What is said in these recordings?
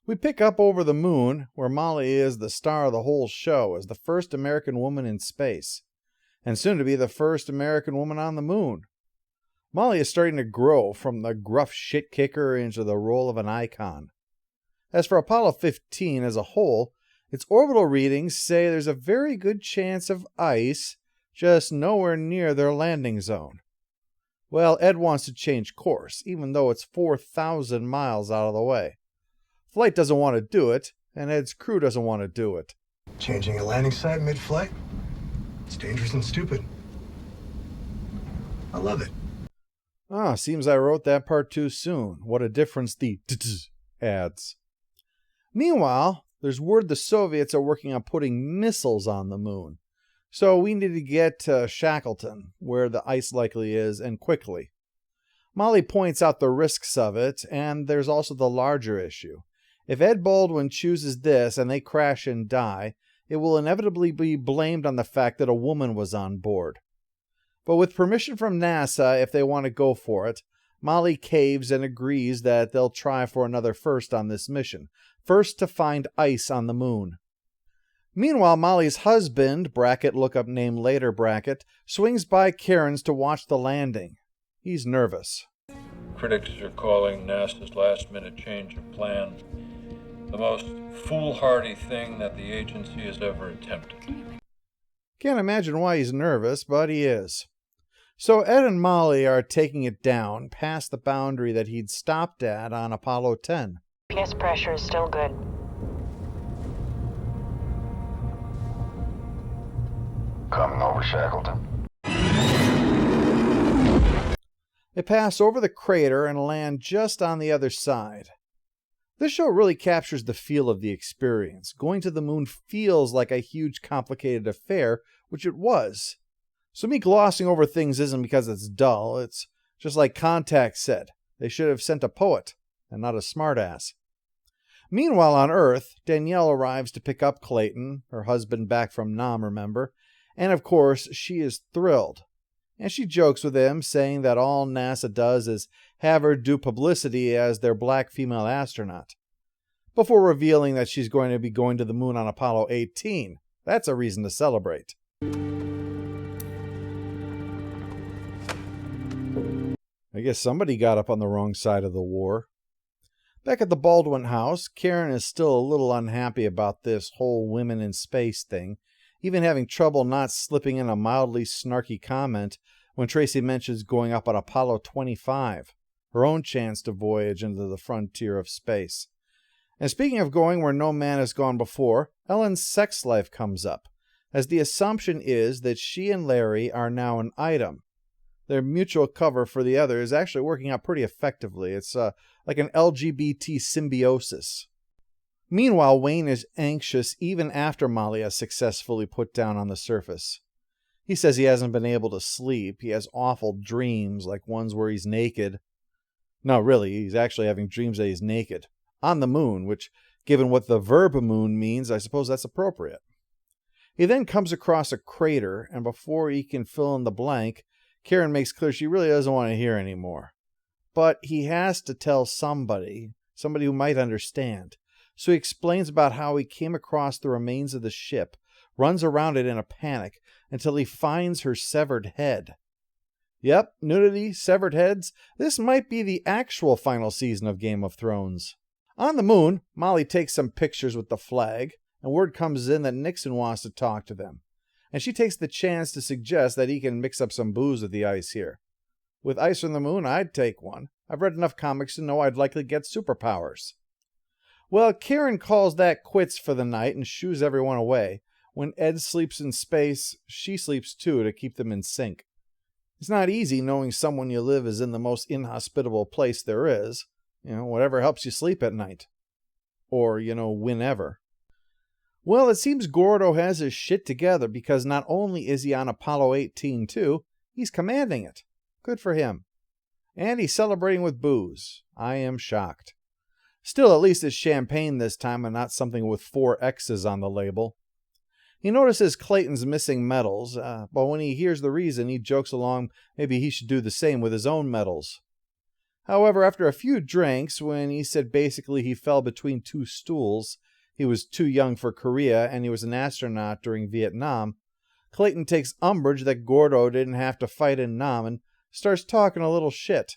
We pick up over the moon, where Molly is the star of the whole show as the first American woman in space, and soon to be the first American woman on the moon. Molly is starting to grow from the gruff shit kicker into the role of an icon. As for Apollo 15 as a whole, its orbital readings say there's a very good chance of ice just nowhere near their landing zone. Well, Ed wants to change course, even though it's 4,000 miles out of the way. Flight doesn't want to do it, and Ed's crew doesn't want to do it. Changing a landing site mid-flight? It's dangerous and stupid. I love it. Seems I wrote that part too soon. What a difference the adds. Meanwhile, there's word the Soviets are working on putting missiles on the moon. So we need to get to Shackleton, where the ice likely is, and quickly. Molly points out the risks of it, and there's also the larger issue. If Ed Baldwin chooses this and they crash and die, it will inevitably be blamed on the fact that a woman was on board. But with permission from NASA, if they want to go for it, Molly caves and agrees that they'll try for another first on this mission. First to find ice on the moon. Meanwhile, Molly's husband, bracket lookup name later bracket, swings by Karen's to watch the landing. He's nervous. Critics are calling NASA's last-minute change of plan the most foolhardy thing that the agency has ever attempted. Can't imagine why he's nervous, but he is. So Ed and Molly are taking it down past the boundary that he'd stopped at on Apollo 10. PS pressure is still good. Coming over Shackleton. They pass over the crater and land just on the other side. This show really captures the feel of the experience. Going to the moon feels like a huge, complicated affair, which it was. So me glossing over things isn't because it's dull. It's just like Contact said. They should have sent a poet, and not a smartass. Meanwhile on Earth, Danielle arrives to pick up Clayton, her husband back from Nam, remember? And of course, she is thrilled. And she jokes with him, saying that all NASA does is have her do publicity as their black female astronaut. Before revealing that she's going to be going to the moon on Apollo 18. That's a reason to celebrate. I guess somebody got up on the wrong side of the war. Back at the Baldwin house, Karen is still a little unhappy about this whole women in space thing, even having trouble not slipping in a mildly snarky comment when Tracy mentions going up on Apollo 25, her own chance to voyage into the frontier of space. And speaking of going where no man has gone before, Ellen's sex life comes up, as the assumption is that she and Larry are now an item. Their mutual cover for the other is actually working out pretty effectively. It's like an LGBT symbiosis. Meanwhile, Wayne is anxious even after Molly has successfully put down on the surface. He says he hasn't been able to sleep. He has awful dreams, like ones where he's naked. No, really, he's actually having dreams that he's naked. On the moon, which, given what the verb moon means, I suppose that's appropriate. He then comes across a crater, and before he can fill in the blank, Karen makes clear she really doesn't want to hear anymore. But he has to tell somebody who might understand. So he explains about how he came across the remains of the ship, runs around it in a panic, until he finds her severed head. Yep, nudity, severed heads. This might be the actual final season of Game of Thrones. On the moon, Molly takes some pictures with the flag, and word comes in that Nixon wants to talk to them. And she takes the chance to suggest that he can mix up some booze with the ice here. With ice on the moon, I'd take one. I've read enough comics to know I'd likely get superpowers. Well, Karen calls that quits for the night and shoos everyone away. When Ed sleeps in space, she sleeps too to keep them in sync. It's not easy knowing someone you live is in the most inhospitable place there is. Whatever helps you sleep at night. Or, whenever. Well, it seems Gordo has his shit together because not only is he on Apollo 18 too, he's commanding it. Good for him. And he's celebrating with booze. I am shocked. Still, at least it's champagne this time and not something with 4 X's on the label. He notices Clayton's missing medals, but when he hears the reason, he jokes along maybe he should do the same with his own medals. However, after a few drinks, when he said basically he fell between two stools, he was too young for Korea and he was an astronaut during Vietnam, Clayton takes umbrage that Gordo didn't have to fight in Nam and starts talking a little shit.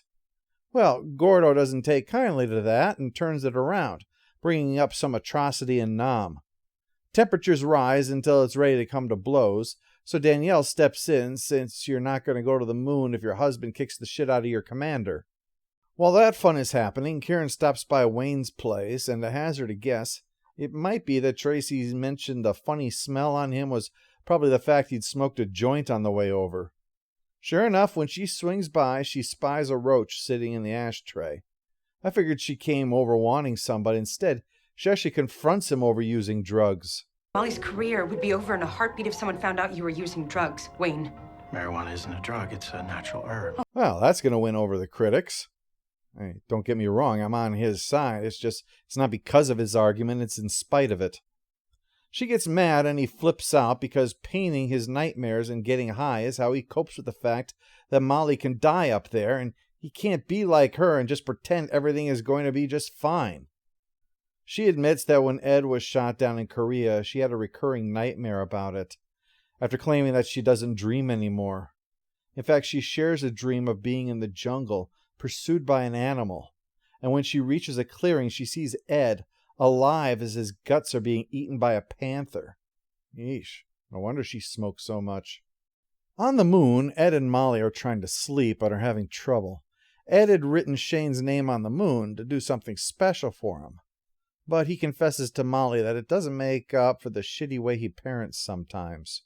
Well, Gordo doesn't take kindly to that and turns it around, bringing up some atrocity in Nam. Temperatures rise until it's ready to come to blows, so Danielle steps in since you're not going to go to the moon if your husband kicks the shit out of your commander. While that fun is happening, Karen stops by Wayne's place, and to hazard a guess, it might be that Tracy mentioned the funny smell on him was probably the fact he'd smoked a joint on the way over. Sure enough, when she swings by, she spies a roach sitting in the ashtray. I figured she came over wanting some, but instead, she actually confronts him over using drugs. Molly's career would be over in a heartbeat if someone found out you were using drugs, Wayne. Marijuana isn't a drug, it's a natural herb. Well, that's going to win over the critics. Hey, don't get me wrong, I'm on his side. It's not because of his argument, it's in spite of it. She gets mad and he flips out because painting his nightmares and getting high is how he copes with the fact that Molly can die up there and he can't be like her and just pretend everything is going to be just fine. She admits that when Ed was shot down in Korea, she had a recurring nightmare about it, after claiming that she doesn't dream anymore. In fact, she shares a dream of being in the jungle, pursued by an animal, and when she reaches a clearing, she sees Ed alive as his guts are being eaten by a panther. Yeesh, no wonder she smokes so much. On the moon, Ed and Molly are trying to sleep but are having trouble. Ed had written Shane's name on the moon to do something special for him, but he confesses to Molly that it doesn't make up for the shitty way he parents sometimes.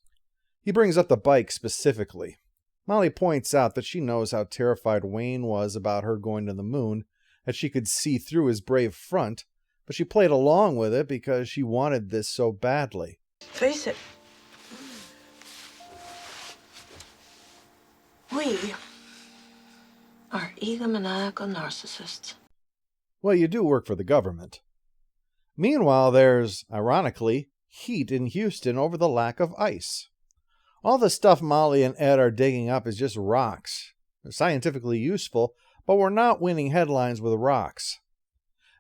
He brings up the bike specifically. Molly points out that she knows how terrified Wayne was about her going to the moon, that she could see through his brave front, but she played along with it because she wanted this so badly. Face it. We are egomaniacal narcissists. Well, you do work for the government. Meanwhile, there's, ironically, heat in Houston over the lack of ice. All the stuff Molly and Ed are digging up is just rocks. They're scientifically useful, but we're not winning headlines with rocks.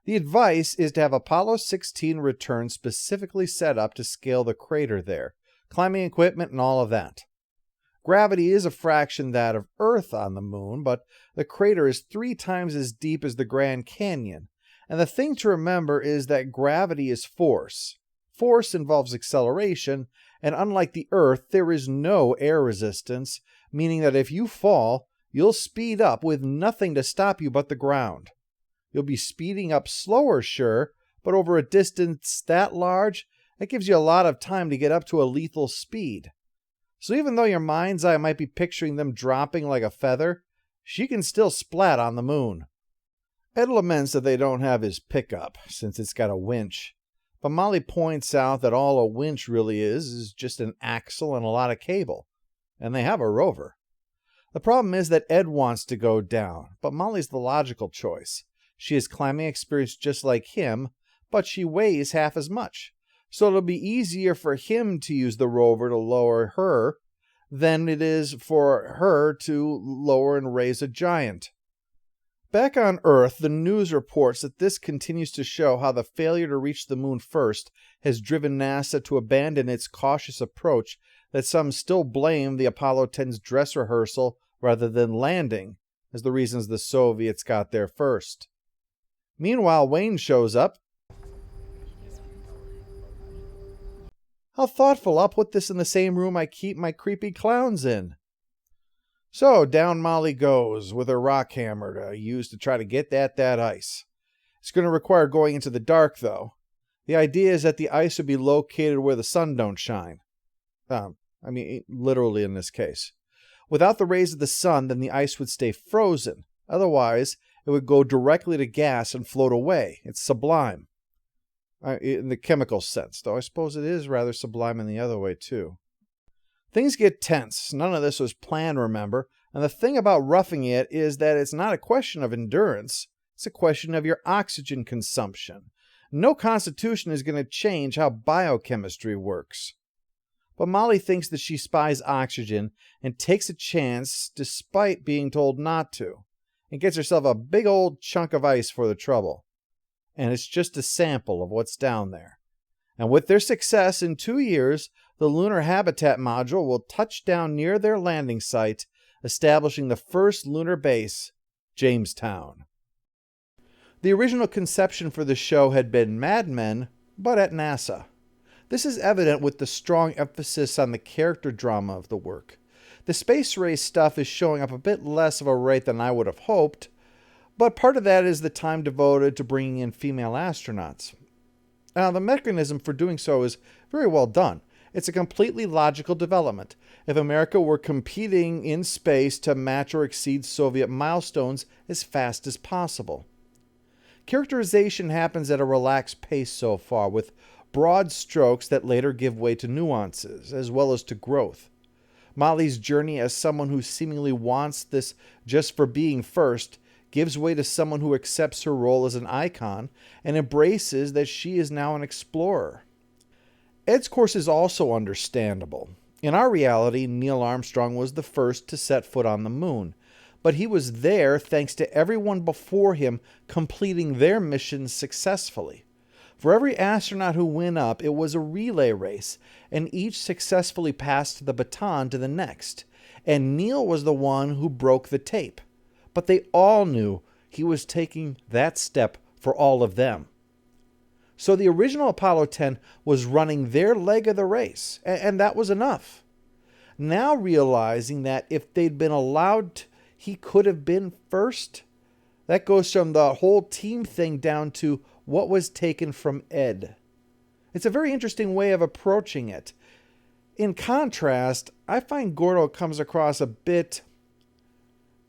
The advice is to have Apollo 16 return specifically set up to scale the crater there, climbing equipment and all of that. Gravity is a fraction that of Earth on the moon, but the crater is 3 times as deep as the Grand Canyon, and the thing to remember is that gravity is force. Force involves acceleration, and unlike the Earth, there is no air resistance, meaning that if you fall, you'll speed up with nothing to stop you but the ground. You'll be speeding up slower, sure, but over a distance that large, that gives you a lot of time to get up to a lethal speed. So even though your mind's eye might be picturing them dropping like a feather, she can still splat on the moon. Ed laments that they don't have his pickup, since it's got a winch. But Molly points out that all a winch really is just an axle and a lot of cable. And they have a rover. The problem is that Ed wants to go down, but Molly's the logical choice. She has climbing experience just like him, but she weighs half as much. So it'll be easier for him to use the rover to lower her than it is for her to lower and raise a giant. Back on Earth, the news reports that this continues to show how the failure to reach the moon first has driven NASA to abandon its cautious approach that some still blame the Apollo 10's dress rehearsal rather than landing as the reasons the Soviets got there first. Meanwhile, Wayne shows up. How thoughtful, I'll put this in the same room I keep my creepy clowns in. So down Molly goes with her rock hammer to use to try to get at that ice. It's going to require going into the dark, though. The idea is that the ice would be located where the sun don't shine. Literally in this case. Without the rays of the sun, then the ice would stay frozen. Otherwise, it would go directly to gas and float away. It's sublime. In the chemical sense, though I suppose it is rather sublime in the other way, too. Things get tense. None of this was planned, remember? And the thing about roughing it is that it's not a question of endurance. It's a question of your oxygen consumption. No constitution is going to change how biochemistry works. But Molly thinks that she spies oxygen and takes a chance despite being told not to. and gets herself a big old chunk of ice for the trouble. And it's just a sample of what's down there. And with their success, in 2 years, the Lunar Habitat Module will touch down near their landing site, establishing the first lunar base, Jamestown. The original conception for the show had been Mad Men, but at NASA. This is evident with the strong emphasis on the character drama of the work. The space race stuff is showing up a bit less of a rate than I would have hoped, but part of that is the time devoted to bringing in female astronauts. Now, the mechanism for doing so is very well done. It's a completely logical development. If America were competing in space to match or exceed Soviet milestones as fast as possible. Characterization happens at a relaxed pace so far, with broad strokes that later give way to nuances, as well as to growth. Molly's journey as someone who seemingly wants this just for being first gives way to someone who accepts her role as an icon and embraces that she is now an explorer. Ed's course is also understandable. In our reality, Neil Armstrong was the first to set foot on the moon, but he was there thanks to everyone before him completing their missions successfully. For every astronaut who went up, it was a relay race, and each successfully passed the baton to the next, and Neil was the one who broke the tape. But they all knew he was taking that step for all of them. So the original Apollo 10 was running their leg of the race, and that was enough. Now realizing that if they'd been allowed, he could have been first, that goes from the whole team thing down to what was taken from Ed. It's a very interesting way of approaching it. In contrast, I find Gordo comes across a bit,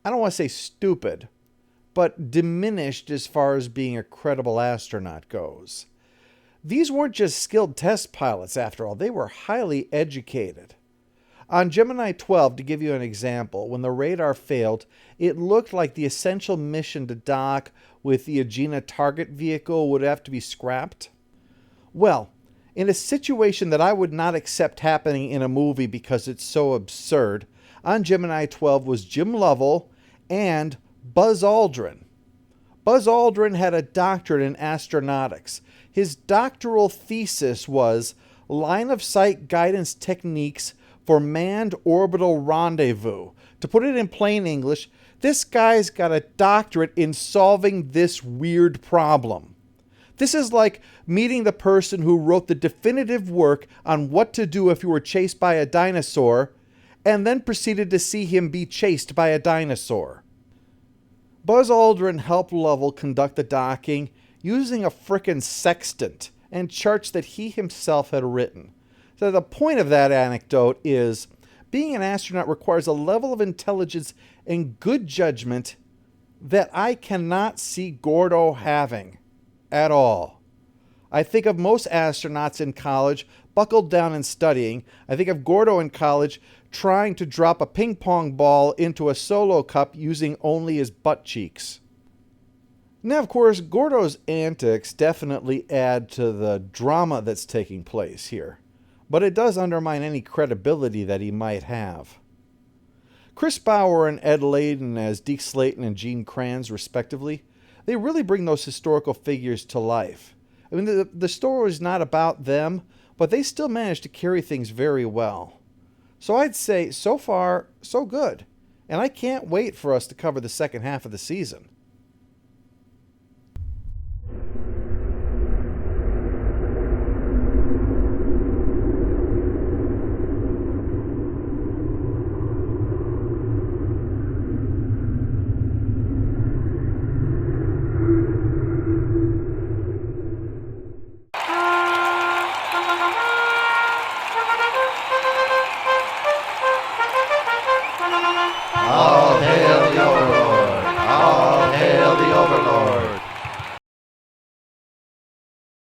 I don't want to say stupid, but diminished as far as being a credible astronaut goes. These weren't just skilled test pilots, after all. They were highly educated. On Gemini 12, to give you an example, when the radar failed, it looked like the essential mission to dock with the Agena target vehicle would have to be scrapped. Well, in a situation that I would not accept happening in a movie because it's so absurd, on Gemini 12 was Jim Lovell and Buzz Aldrin. Buzz Aldrin had a doctorate in astronautics. His doctoral thesis was line of sight guidance techniques for manned orbital rendezvous. To put it in plain English, this guy's got a doctorate in solving this weird problem. This is like meeting the person who wrote the definitive work on what to do if you were chased by a dinosaur, and then proceeded to see him be chased by a dinosaur. Buzz Aldrin helped Lovell conduct the docking using a frickin' sextant and charts that he himself had written. So the point of that anecdote is, being an astronaut requires a level of intelligence and good judgment that I cannot see Gordo having at all. I think of most astronauts in college buckled down and studying. I think of Gordo in college trying to drop a ping pong ball into a solo cup using only his butt cheeks. Now, of course, Gordo's antics definitely add to the drama that's taking place here, but it does undermine any credibility that he might have. Chris Bauer and Ed Layden as Deke Slayton and Gene Kranz, respectively, they really bring those historical figures to life. I mean, the story is not about them, but they still manage to carry things very well. So I'd say, so far, so good. And I can't wait for us to cover the second half of the season. All hail